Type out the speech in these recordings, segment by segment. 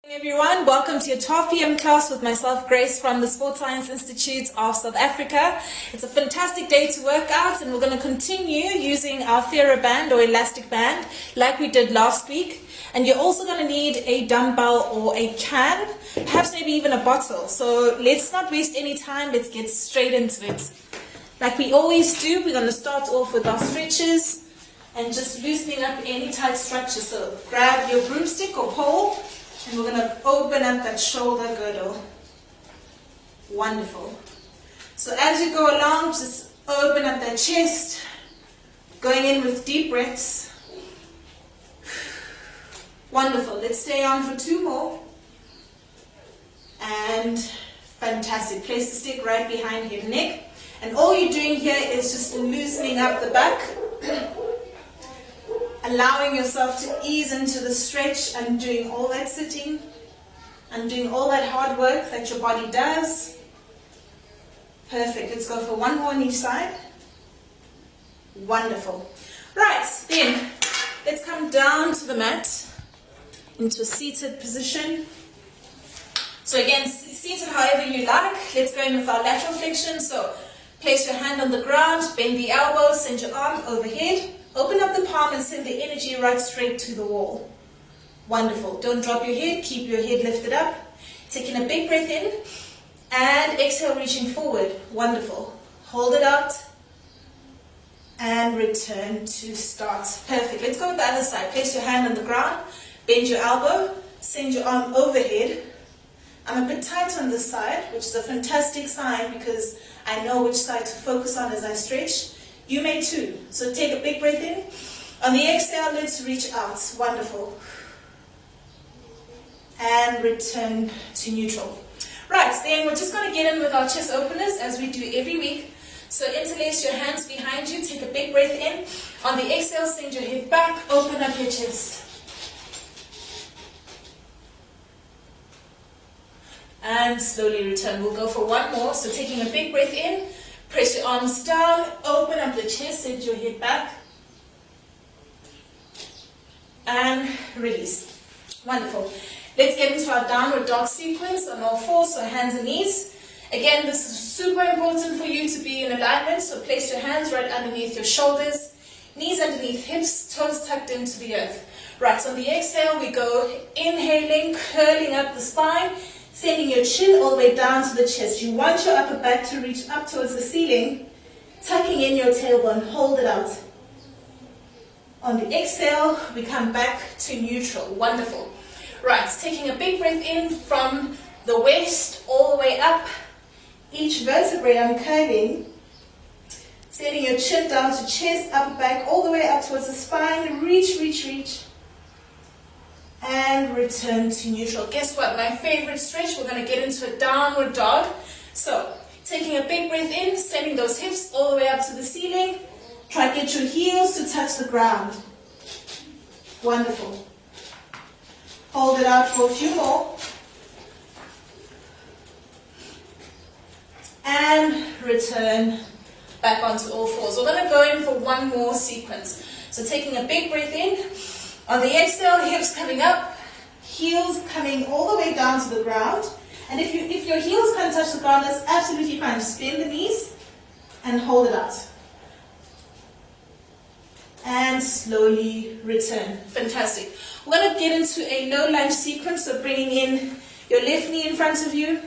Hey everyone, welcome to your 12 p.m. class with myself, Grace, from the Sports Science Institute of South Africa. It's a fantastic day to work out, and we're going to continue using our TheraBand or elastic band like we did last week. And you're also going to need a dumbbell or a can, perhaps maybe even a bottle. So let's not waste any time, let's get straight into it. Like we always do, we're going to start off with our stretches and just loosening up any tight structure. So grab your broomstick or pole, and we're going to open up that shoulder girdle. Wonderful. So as you go along, just open up that chest, going in with deep breaths. Wonderful. Let's stay on for 2 more. And fantastic. Place the stick right behind your neck. And all you're doing here is just loosening up the back, allowing yourself to ease into the stretch and doing all that sitting and doing all that hard work that your body does. Perfect. Let's go for 1 more on each side. Wonderful. Right, then let's come down to the mat into a seated position. So again, seated however you like. Let's go in with our lateral flexion. So place your hand on the ground, bend the elbow, send your arm overhead. Open up the palm and send the energy right straight to the wall. Wonderful. Don't drop your head. Keep your head lifted up. Taking a big breath in and exhale, reaching forward. Wonderful. Hold it out and return to start. Perfect. Let's go with the other side. Place your hand on the ground. Bend your elbow. Send your arm overhead. I'm a bit tight on this side, which is a fantastic sign because I know which side to focus on as I stretch. You may too. So take a big breath in. On the exhale, let's reach out. Wonderful. And return to neutral. Right, then we're just going to get in with our chest openers as we do every week. So interlace your hands behind you. Take a big breath in. On the exhale, send your head back. Open up your chest. And slowly return. We'll go for 1 more. So taking a big breath in. Press your arms down, open up the chest, send your head back, and release. Wonderful. Let's get into our downward dog sequence on all 4, so hands and knees. Again, this is super important for you to be in alignment, so place your hands right underneath your shoulders, knees underneath hips, toes tucked into the earth. Right, on the exhale, we go inhaling, curling up the spine, sending your chin all the way down to the chest. You want your upper back to reach up towards the ceiling, tucking in your tailbone, hold it out. On the exhale, we come back to neutral. Wonderful. Right, taking a big breath in from the waist all the way up, each vertebrae uncurling, sending your chin down to chest, upper back, all the way up towards the spine, reach, reach, reach. And return to neutral. Guess what? My favorite stretch, we're going to get into a downward dog. So, taking a big breath in, sending those hips all the way up to the ceiling. Try to get your heels to touch the ground. Wonderful. Hold it out for a few more. And return back onto all 4s. We're going to go in for 1 more sequence. So, taking a big breath in. On the exhale, hips coming up, heels coming all the way down to the ground. And if your heels can't touch the ground, that's absolutely fine. Just bend the knees and hold it out. And slowly return. Fantastic. We're going to get into a no lunge sequence, so bringing in your left knee in front of you.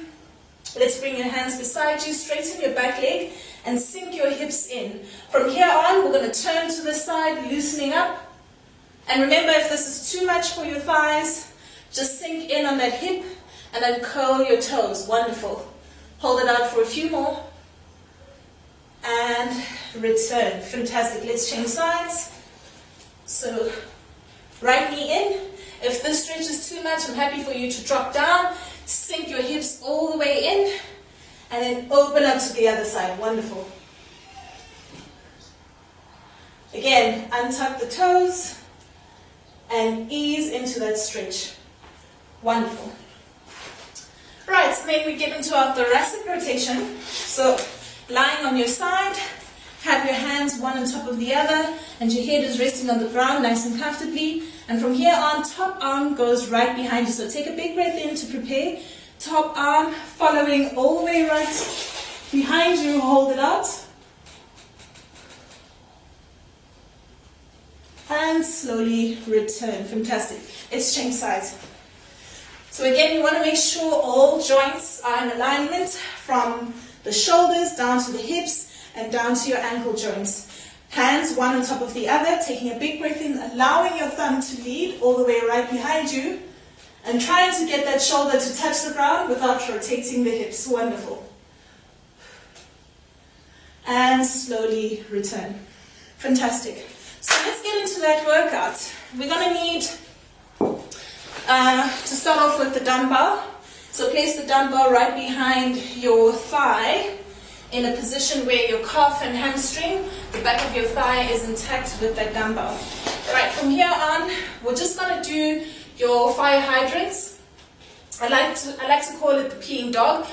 Let's bring your hands beside you, straighten your back leg, and sink your hips in. From here on, we're going to turn to the side, loosening up. And remember, if this is too much for your thighs, just sink in on that hip and then curl your toes. Wonderful. Hold it out for a few more. And return. Fantastic. Let's change sides. So, right knee in. If this stretch is too much, I'm happy for you to drop down. Sink your hips all the way in. And then open up to the other side. Wonderful. Again, untuck the toes. And ease into that stretch. Wonderful. Right, so then we get into our thoracic rotation. So, lying on your side, have your hands one on top of the other, and your head is resting on the ground nice and comfortably. And from here on, top arm goes right behind you. So take a big breath in to prepare. Top arm following all the way right behind you. Hold it out. And slowly return. Fantastic. Let's change sides. So again, you want to make sure all joints are in alignment from the shoulders down to the hips and down to your ankle joints. Hands one on top of the other, taking a big breath in, allowing your thumb to lead all the way right behind you, and trying to get that shoulder to touch the ground without rotating the hips. Wonderful. And slowly return. Fantastic. So let's get into that workout. We're going to need to start off with the dumbbell. So place the dumbbell right behind your thigh in a position where your calf and hamstring, the back of your thigh is intact with that dumbbell. Alright, from here on, we're just going to do your fire hydrants. I like to call it the peeing dog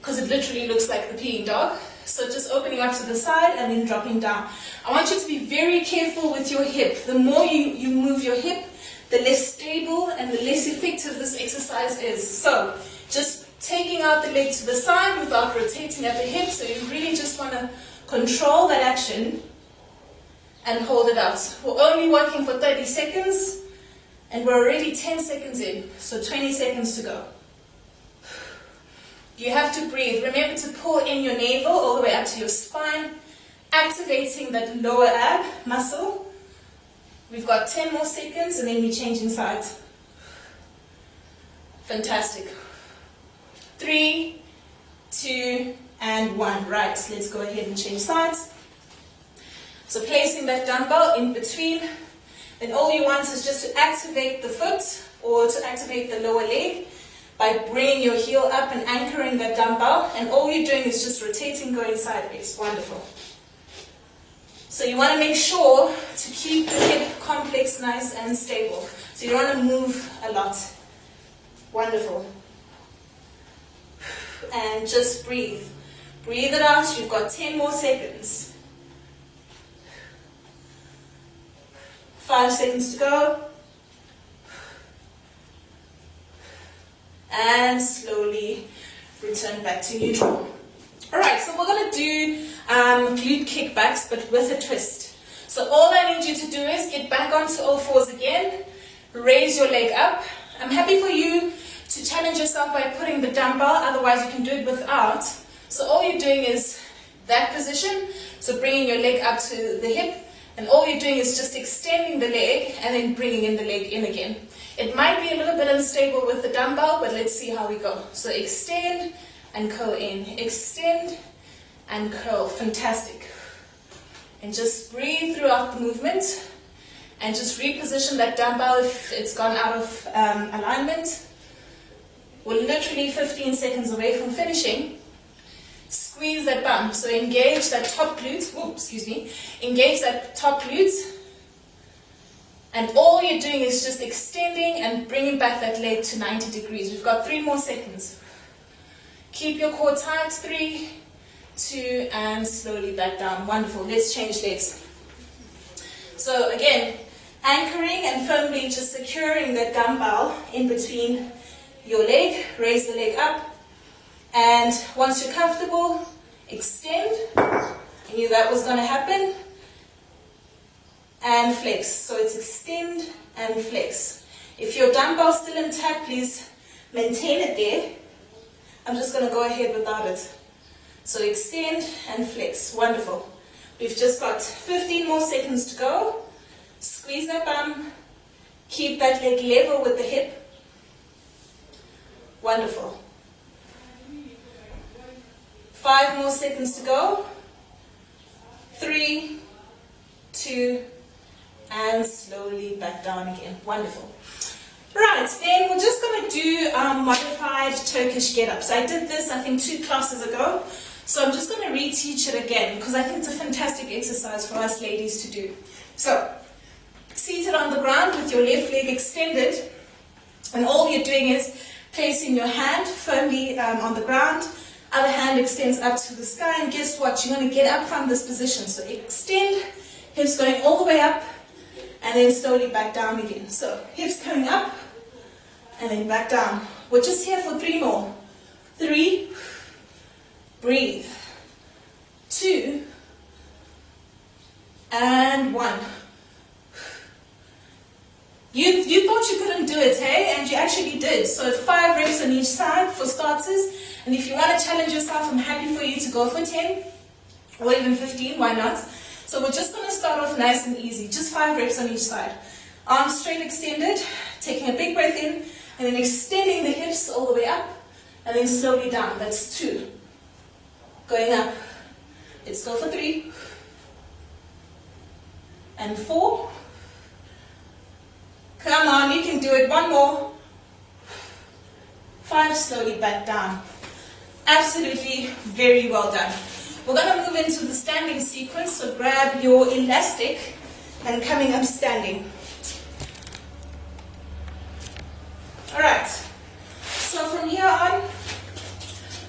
because it literally looks like the peeing dog. So just opening up to the side and then dropping down. I want you to be very careful with your hip. The more you move your hip, the less stable and the less effective this exercise is. So just taking out the leg to the side without rotating at the hip. So you really just want to control that action and hold it out. We're only working for 30 seconds and we're already 10 seconds in. So 20 seconds to go. You have to breathe. Remember to pull in your navel all the way up to your spine, activating that lower ab muscle. We've got 10 more seconds and then we're changing sides. Fantastic. 3, 2, and 1. Right, let's go ahead and change sides. So placing that dumbbell in between, then all you want is just to activate the foot or to activate the lower leg by bringing your heel up and anchoring that dumbbell, and all you're doing is just rotating, going sideways. Wonderful. So you want to make sure to keep the hip complex nice and stable. So you don't want to move a lot. Wonderful. And just breathe. Breathe it out. You've got 10 more seconds. 5 seconds to go. And slowly return back to neutral. Alright, so we're going to do glute kickbacks, but with a twist. So all I need you to do is get back onto all fours again, raise your leg up. I'm happy for you to challenge yourself by putting the dumbbell, otherwise you can do it without. So all you're doing is that position, so bringing your leg up to the hip, and all you're doing is just extending the leg and then bringing in the leg in again. It might be a little bit unstable with the dumbbell, but let's see how we go. So extend and curl in, extend and curl. Fantastic. And just breathe throughout the movement and just reposition that dumbbell if it's gone out of alignment. We're literally 15 seconds away from finishing. Squeeze that bum, so engage that top glute. Oh, excuse me. Engage that top glute. And all you're doing is just extending and bringing back that leg to 90 degrees. We've got 3 more seconds. Keep your core tight. 3, 2, and slowly back down. Wonderful. Let's change legs. So again, anchoring and firmly just securing the dumbbell in between your leg. Raise the leg up. And once you're comfortable, extend. I knew that was going to happen. And flex. So it's extend and flex. If your dumbbell's still intact, please maintain it there. I'm just going to go ahead without it. So extend and flex. Wonderful. We've just got 15 more seconds to go. Squeeze that bum. Keep that leg level with the hip. Wonderful. 5 more seconds to go. 3, 2, and slowly back down again. Wonderful. Right, then we're just going to do modified Turkish get-ups. I did this, I think, 2 classes ago. So I'm just going to reteach it again because I think it's a fantastic exercise for us ladies to do. So, seated on the ground with your left leg extended. And all you're doing is placing your hand firmly on the ground. Other hand extends up to the sky. And guess what? You're going to get up from this position. So extend, hips going all the way up, and then slowly back down again. So hips coming up, and then back down. We're just here for 3 more. 3, breathe. 2, and 1. You thought you couldn't do it, hey? And you actually did. So 5 reps on each side for starters. And if you want to challenge yourself, I'm happy for you to go for 10 or even 15, why not? So we're just going to start off nice and easy. Just 5 reps on each side. Arms straight extended, taking a big breath in, and then extending the hips all the way up, and then slowly down. That's 2. Going up. Let's go for 3. And 4. Come on, you can do it. 1 more. 5, slowly back down. Absolutely very well done. We're going to move into the standing sequence, so grab your elastic and coming up standing. Alright, so from here on,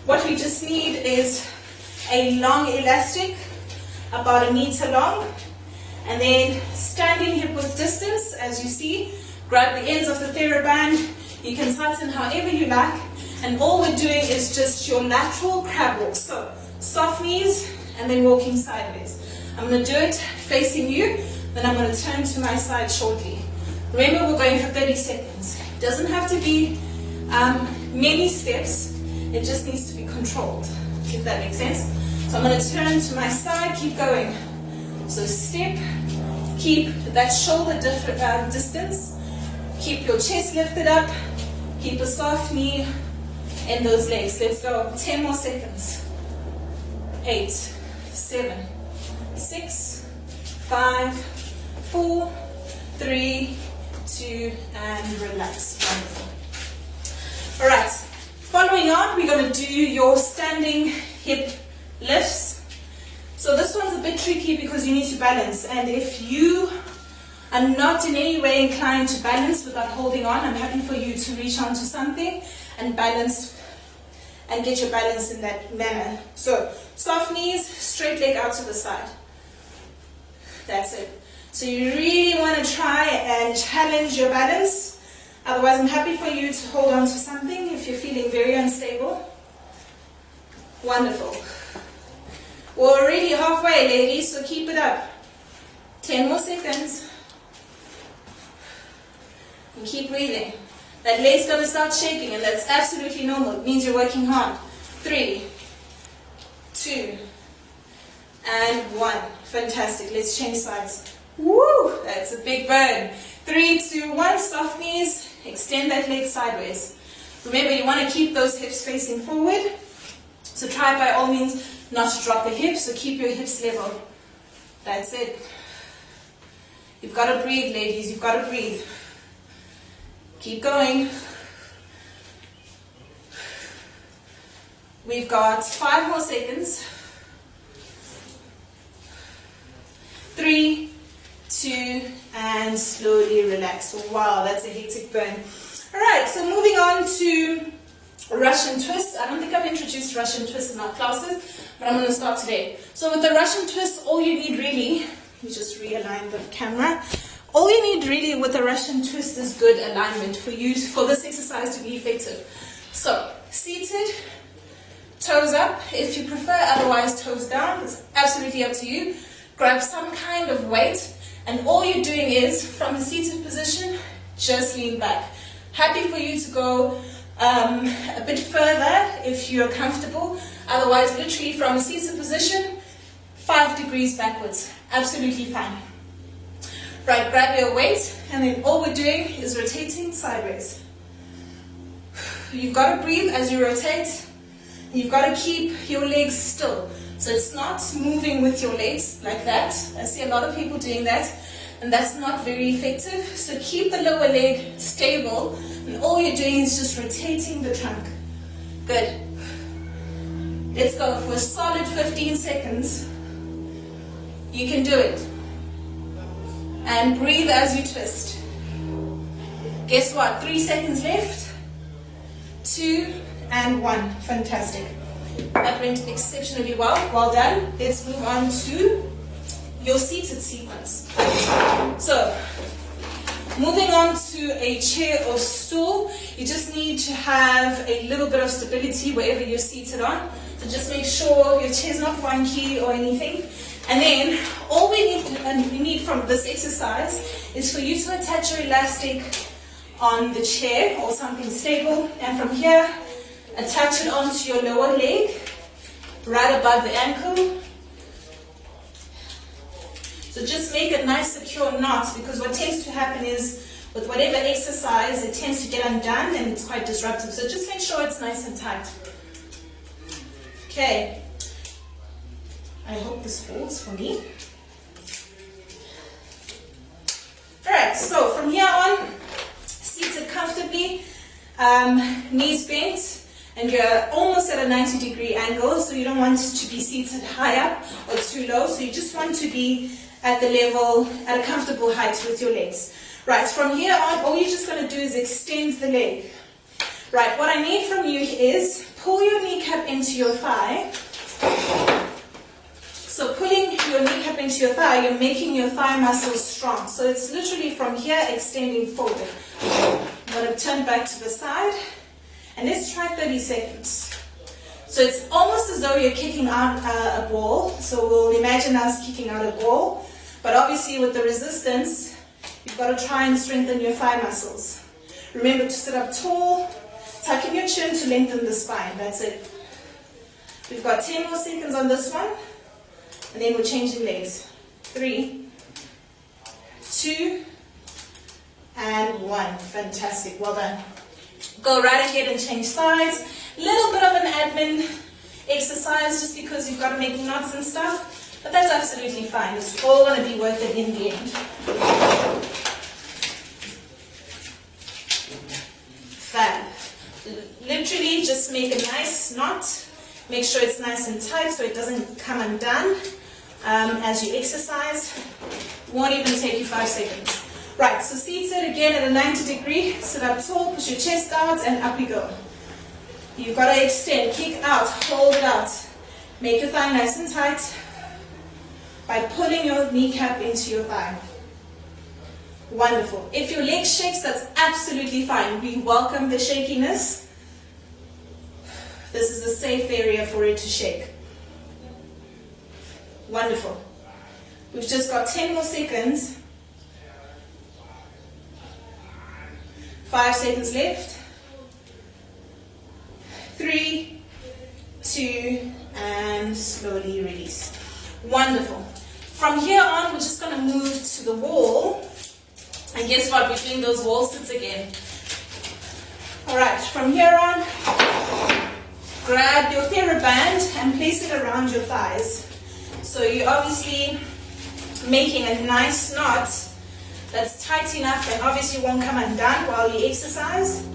what we just need is a long elastic, about 1 meter long, and then standing hip width distance, as you see. Grab the ends of the TheraBand. You can tighten however you like, and all we're doing is just your lateral crab walk. So soft knees and then walking sideways. I'm going to do it facing you, then I'm going to turn to my side shortly. Remember, we're going for 30 seconds. It doesn't have to be many steps, it just needs to be controlled, if that makes sense. So I'm going to turn to my side, keep going. So step, keep that shoulder distance, keep your chest lifted up, keep a soft knee in those legs. Let's go, 10 more seconds. 8, 7, 6, 5, 4, 3, 2, and relax. Wonderful. Alright, following on, we're going to do your standing hip lifts. So this one's a bit tricky because you need to balance, and if you are not in any way inclined to balance without holding on, I'm happy for you to reach onto something and balance and get your balance in that manner. So soft knees, straight leg out to the side. That's it. So you really want to try and challenge your balance. Otherwise, I'm happy for you to hold on to something if you're feeling very unstable. Wonderful. We're already halfway, ladies, so keep it up. 10 more seconds. And keep breathing. That leg's going to start shaking, and that's absolutely normal. It means you're working hard. 3, 2, and 1. Fantastic. Let's change sides. Woo! That's a big burn. 3, 2, 1. Soft knees. Extend that leg sideways. Remember, you want to keep those hips facing forward. So try by all means not to drop the hips, so keep your hips level. That's it. You've got to breathe, ladies. You've got to breathe. Keep going. We've got 5 more seconds. 3, 2, and slowly relax. Wow, that's a hectic burn. Alright, so moving on to Russian twist. I don't think I've introduced Russian twist in our classes, but I'm going to start today. So with the Russian twist, all you need really, let me just realign the camera. All you need really with the Russian twist is good alignment for this exercise to be effective. So seated, toes up if you prefer, otherwise toes down. It's absolutely up to you. Grab some kind of weight, and all you're doing is, from a seated position, just lean back. Happy for you to go a bit further if you're comfortable. Otherwise, literally from a seated position, 5 degrees backwards. Absolutely fine. Right, grab your weight, and then all we're doing is rotating sideways. You've got to breathe as you rotate. You've got to keep your legs still. So it's not moving with your legs like that. I see a lot of people doing that, and that's not very effective. So keep the lower leg stable, and all you're doing is just rotating the trunk. Good. Let's go for a solid 15 seconds. You can do it. And breathe as you twist. Guess what? 3 seconds left. 2 and 1. Fantastic. That went exceptionally well. Well done. Let's move on to your seated sequence. So, moving on to a chair or stool, you just need to have a little bit of stability wherever you're seated on. So just make sure your chair's not wonky or anything. And then all we need from this exercise is for you to attach your elastic on the chair or something stable, and from here attach it onto your lower leg right above the ankle. So just make a nice secure knot, because what tends to happen is with whatever exercise it tends to get undone and it's quite disruptive. So just make sure it's nice and tight. Okay, I hope this holds for me. Alright, so from here on, seated comfortably, knees bent, and you're almost at a 90-degree angle, so you don't want to be seated high up or too low, so you just want to be at the level, at a comfortable height with your legs. Right, from here on, all you're just going to do is extend the leg. Right, what I need from you is pull your kneecap into your thigh. So pulling your kneecap into your thigh, you're making your thigh muscles strong. So it's literally from here extending forward. I'm going to turn back to the side, and let's try 30 seconds. So it's almost as though you're kicking out a ball. So we'll imagine us kicking out a ball, but obviously with the resistance, you've got to try and strengthen your thigh muscles. Remember to sit up tall, tuck in your chin to lengthen the spine. That's it. We've got 10 more seconds on this one, and then we're changing legs. 3, 2, and 1. Fantastic. Well done. Go right ahead and change sides. Little bit of an admin exercise just because you've got to make knots and stuff, but that's absolutely fine. It's all going to be worth it in the end. Fab. Literally just make a nice knot. Make sure it's nice and tight so it doesn't come undone as you exercise. Won't even take you 5 seconds. Right, so seated again at a 90 degree. Sit up tall, push your chest out, and up you go. You've got to extend, kick out, hold it out. Make your thigh nice and tight by pulling your kneecap into your thigh. Wonderful. If your leg shakes, that's absolutely fine. We welcome the shakiness. This is a safe area for it to shake. Wonderful. We've just got 10 more seconds. 5 seconds left. 3, 2, and slowly release. Wonderful. From here on, we're just going to move to the wall. And guess what? We're doing those wall sits again. Alright, from here on, grab your TheraBand and place it around your thighs. So you're obviously making a nice knot that's tight enough and obviously won't come undone while you exercise.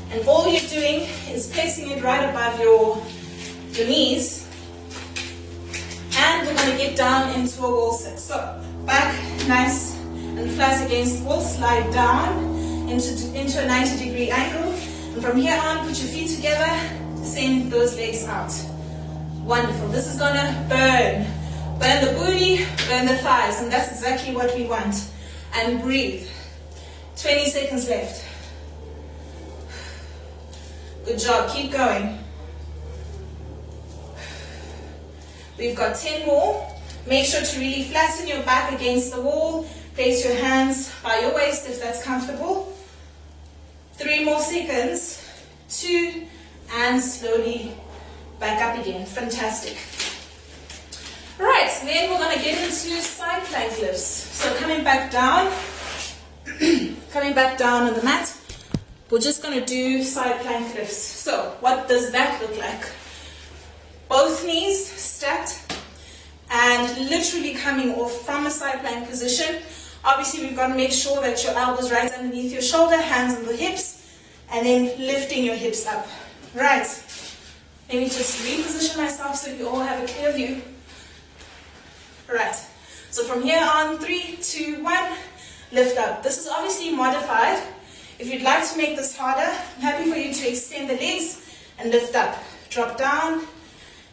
And all you're doing is placing it right above your knees. And we're going to get down into a wall sit. So back nice and flat against the wall, slide down into a 90 degree angle. And from here on, put your feet together, send those legs out. Wonderful. This is going to burn. Burn the booty, burn the thighs, and that's exactly what we want. And breathe. 20 seconds left. Good job. Keep going. We've got 10 more. Make sure to really flatten your back against the wall. Place your hands by your waist if that's comfortable. 3 more seconds. 2, and slowly back up again. Fantastic. Right, then we're going to get into side plank lifts. So coming back down, coming back down on the mat, we're just going to do side plank lifts. So what does that look like? Both knees stacked and literally coming off from a side plank position. Obviously we've got to make sure that your elbows right underneath your shoulder, hands on the hips, and then lifting your hips up. Right, let me just reposition myself so you all have a clear view. Right, so from here on, 3, 2, 1, lift up. This is obviously modified. If you'd like to make this harder, I'm happy for you to extend the legs and lift up. Drop down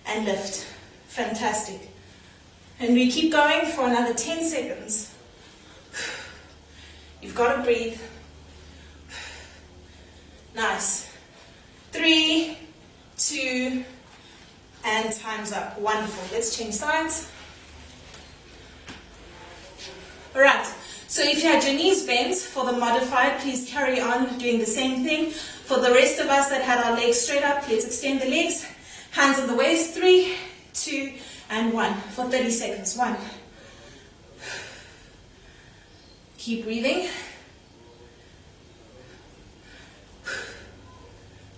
and lift. Fantastic. And we keep going for another 10 seconds. You've got to breathe. Nice. 3, 2, and time's up. Wonderful. Let's change sides. Alright, so if you had your knees bent for the modified, please carry on doing the same thing. For the rest of us that had our legs straight up, let's extend the legs. Hands on the waist. 3, 2, and 1 for 30 seconds. 1. Keep breathing.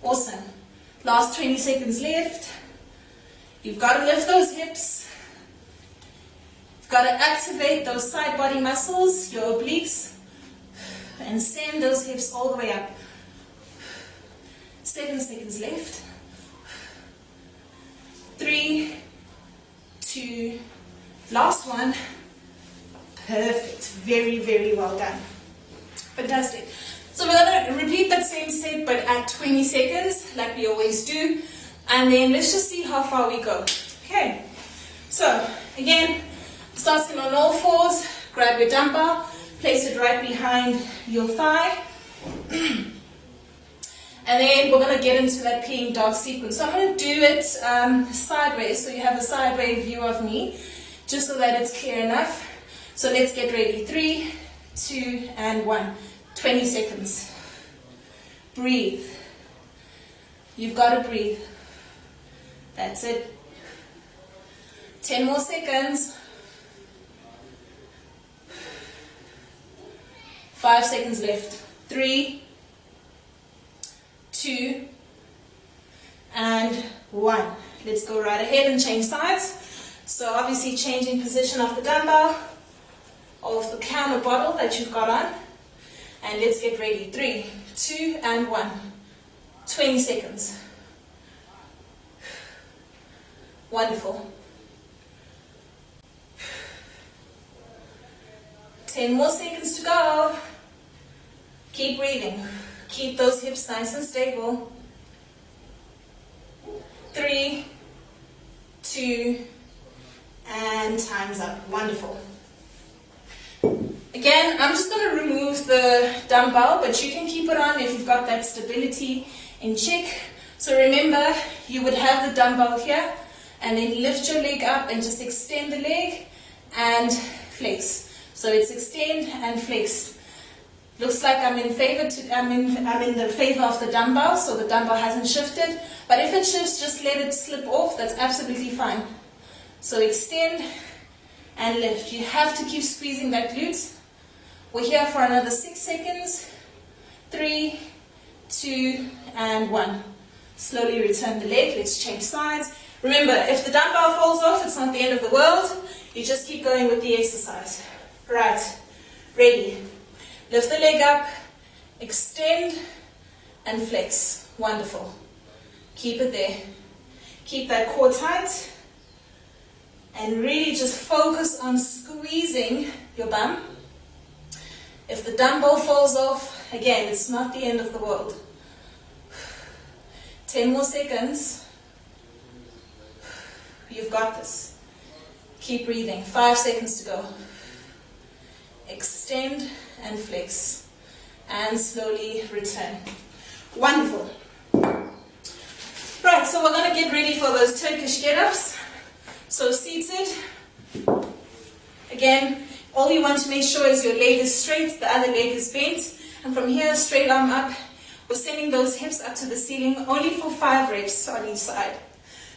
Awesome. Last 20 seconds left. You've got to lift those hips. You've got to activate those side body muscles, your obliques, and send those hips all the way up. 7 seconds left. 3, 2, last one. Perfect. Very, very well done. Fantastic. So we're going to repeat that same set but at 20 seconds like we always do, and then let's just see how far we go. Okay, so again, starting on all fours, grab your dumbbell, place it right behind your thigh, and then we're going to get into that peeing dog sequence. So I'm going to do it sideways, so you have a sideways view of me, just so that it's clear enough. So let's get ready. 3, 2, and 1. 20 seconds. Breathe. You've got to breathe. That's it. 10 more seconds. 5 seconds left. 3, 2, and 1. Let's go right ahead and change sides. So obviously changing position of the dumbbell, of the counter bottle that you've got on. And let's get ready. 3, 2, and 1. 20 seconds. Wonderful. 10 more seconds to go. Keep breathing. Keep those hips nice and stable. 3, 2, and time's up. Wonderful. Again, I'm just going to remove the dumbbell, but you can keep it on if you've got that stability in check. So remember, you would have the dumbbell here, and then lift your leg up and just extend the leg and flex. So it's extend and flex. Looks like I'm in the favor of the dumbbell, so the dumbbell hasn't shifted. But if it shifts, just let it slip off. That's absolutely fine. So extend and lift. You have to keep squeezing that glute. We're here for another 6 seconds. 3, 2, and 1. Slowly return the leg. Let's change sides. Remember, if the dumbbell falls off, it's not the end of the world. You just keep going with the exercise. Right. Ready. Lift the leg up. Extend and flex. Wonderful. Keep it there. Keep that core tight. And really just focus on squeezing your bum. If the dumbbell falls off, again, it's not the end of the world. 10 more seconds. You've got this. Keep breathing. 5 seconds to go. Extend and flex. And slowly return. Wonderful. Right, so we're going to get ready for those Turkish get-ups. So seated. Again, all you want to make sure is your leg is straight, the other leg is bent. And from here, straight arm up. We're sending those hips up to the ceiling, only for 5 reps on each side.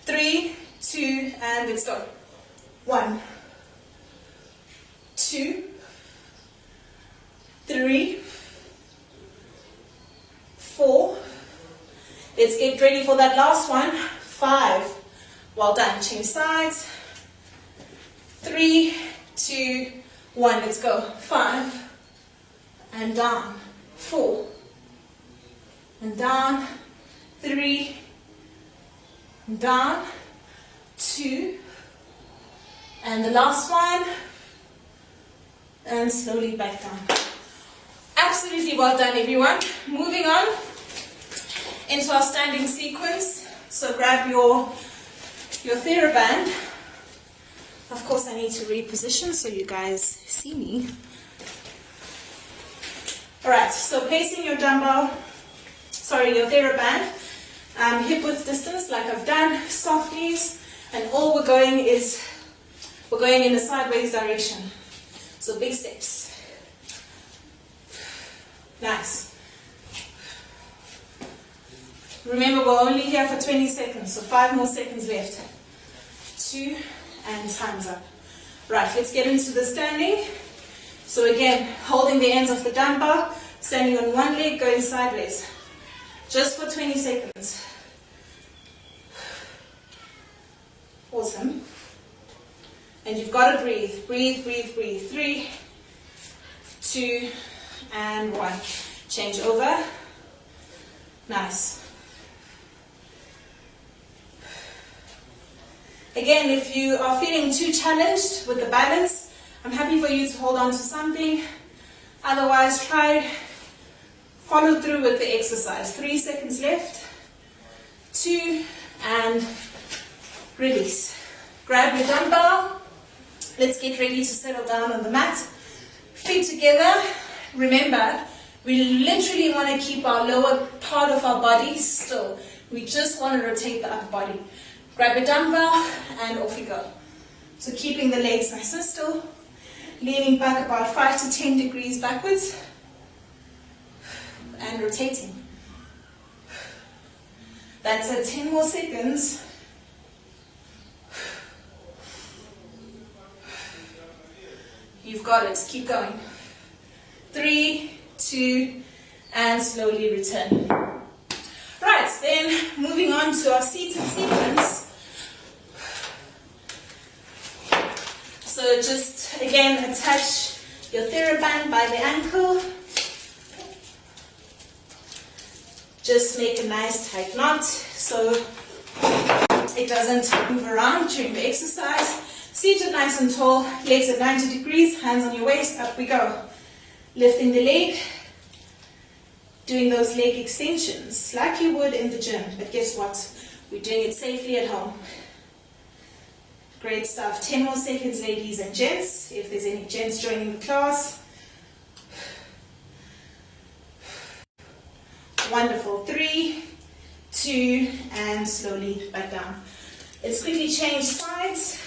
3, 2, and let's go. 1, 2, 3, 4. Let's get ready for that last one. 5. Well done. Change sides. 3, 2, 1. Let's go. 5. And down. 4. And down. 3. And down. 2. And the last one. And slowly back down. Absolutely well done, everyone. Moving on into our standing sequence. So grab your TheraBand. Of course, I need to reposition so you guys see me. Alright, so placing your dumbbell, your TheraBand, hip width distance like I've done, soft knees, and all we're going in a sideways direction. So big steps. Nice. Remember, we're only here for 20 seconds, so 5 more seconds left. 2, and time's up. Right, let's get into the standing. So again, holding the ends of the dumbbell, standing on one leg, going sideways. Just for 20 seconds. Awesome. And you've got to breathe. Breathe, breathe, breathe. 3, 2, and 1. Change over. Nice. Again, if you are feeling too challenged with the balance, I'm happy for you to hold on to something. Otherwise, follow through with the exercise. 3 seconds left. 2, and release. Grab your dumbbell. Let's get ready to settle down on the mat. Feet together. Remember, we literally want to keep our lower part of our body still. We just want to rotate the upper body. Grab a dumbbell and off we go. So keeping the legs nice and still, leaning back about 5 to 10 degrees backwards and rotating. That's it, 10 more seconds. You've got it, keep going. 3, 2, and slowly return. Right, then moving on to our seated sequence. So just again attach your TheraBand by the ankle. Just make a nice tight knot so it doesn't move around during the exercise. Seated nice and tall, legs at 90 degrees, hands on your waist, up we go. Lifting the leg, doing those leg extensions like you would in the gym, but guess what? We're doing it safely at home. Great stuff. 10 more seconds, ladies and gents, if there's any gents joining the class. Wonderful. 3, 2, and slowly back down. Let's quickly change sides.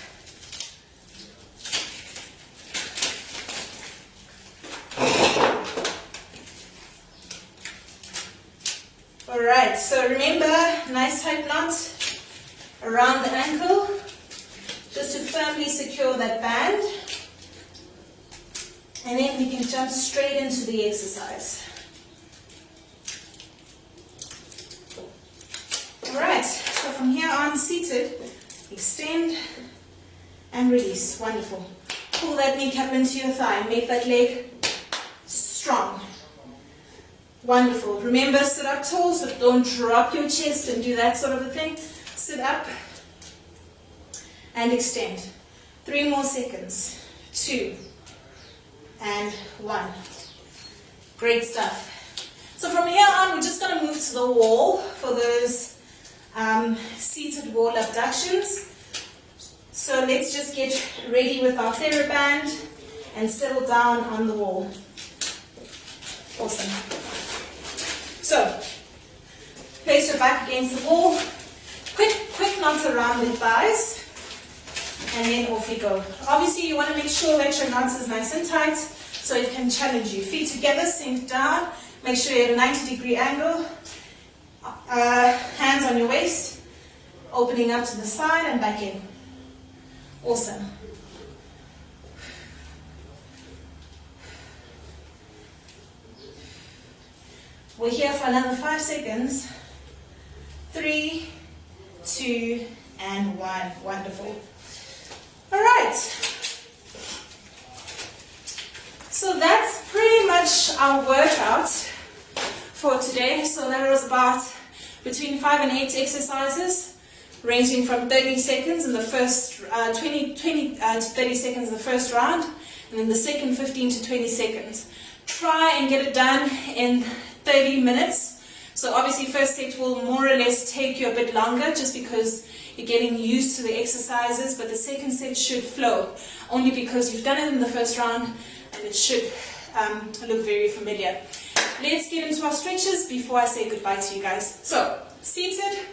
Alright, so remember, nice tight knot around the ankle, just to firmly secure that band, and then we can jump straight into the exercise. Alright, so from here on, seated, extend and release. Wonderful. Pull that kneecap into your thigh, make that leg strong. Wonderful. Remember, sit up tall, so don't drop your chest and do that sort of a thing. Sit up and extend. 3 more seconds. 2 and 1. Great stuff. So from here on, we're just going to move to the wall for those seated wall abductions. So let's just get ready with our TheraBand and settle down on the wall. Awesome. So, place your back against the wall, quick knots around the thighs, and then off we go. Obviously, you want to make sure that your knots is nice and tight so it can challenge you. Feet together, sink down, make sure you're at a 90-degree angle, hands on your waist, opening up to the side and back in. Awesome. We're here for another 5 seconds. 3, 2, and 1. Wonderful. All right. So that's pretty much our workout for today. So that was about between 5 and 8 exercises, ranging from 30 seconds in the first 20 to 30 seconds in the first round, and then the second 15 to 20 seconds. Try and get it done in 30 minutes. So obviously first set will more or less take you a bit longer just because you're getting used to the exercises, but the second set should flow, only because you've done it in the first round and it should look very familiar. Let's get into our stretches before I say goodbye to you guys. So, seated,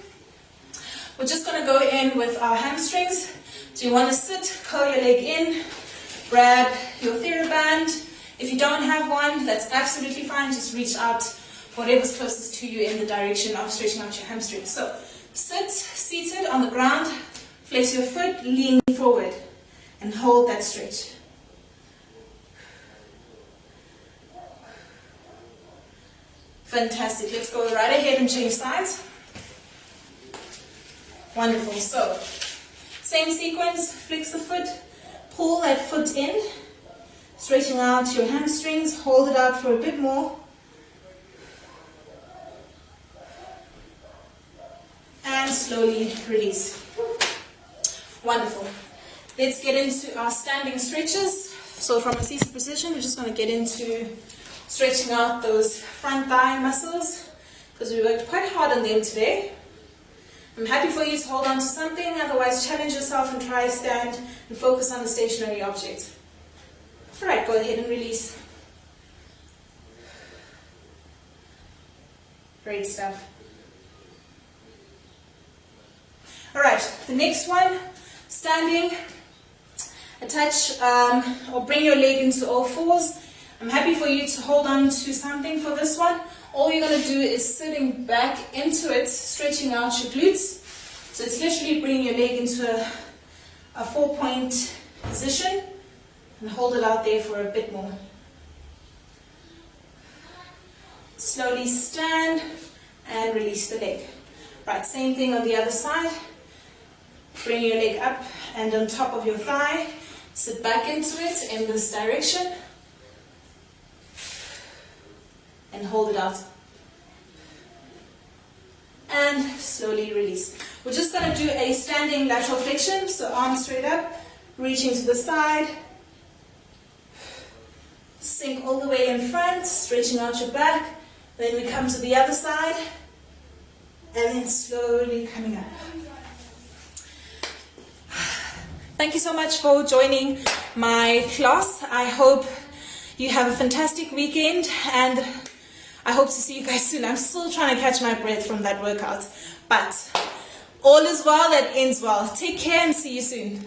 we're just going to go in with our hamstrings. So you want to sit, curl your leg in, grab your TheraBand. If you don't have one, that's absolutely fine. Just reach out whatever's closest to you in the direction of stretching out your hamstrings. So, sit, seated on the ground, flex your foot, lean forward, and hold that stretch. Fantastic. Let's go right ahead and change sides. Wonderful. So, same sequence, flex the foot, pull that foot in, stretching out your hamstrings, hold it out for a bit more. And slowly release. Wonderful. Let's get into our standing stretches. So from a seated position, we're just going to get into stretching out those front thigh muscles, because we worked quite hard on them today. I'm happy for you to hold on to something, otherwise challenge yourself and try stand and focus on the stationary object. Alright, go ahead and release. Great stuff. Alright, the next one, standing, attach or bring your leg into all fours. I'm happy for you to hold on to something for this one. All you're going to do is sitting back into it, stretching out your glutes. So it's literally bringing your leg into a 4-point position and hold it out there for a bit more. Slowly stand and release the leg. Right, same thing on the other side. Bring your leg up and on top of your thigh. Sit back into it in this direction. And hold it out. And slowly release. We're just going to do a standing lateral flexion. So arms straight up, reaching to the side. Sink all the way in front, stretching out your back. Then we come to the other side. And then slowly coming up. Thank you so much for joining my class. I hope you have a fantastic weekend, and I hope to see you guys soon. I'm still trying to catch my breath from that workout, but all is well that ends well. Take care and see you soon.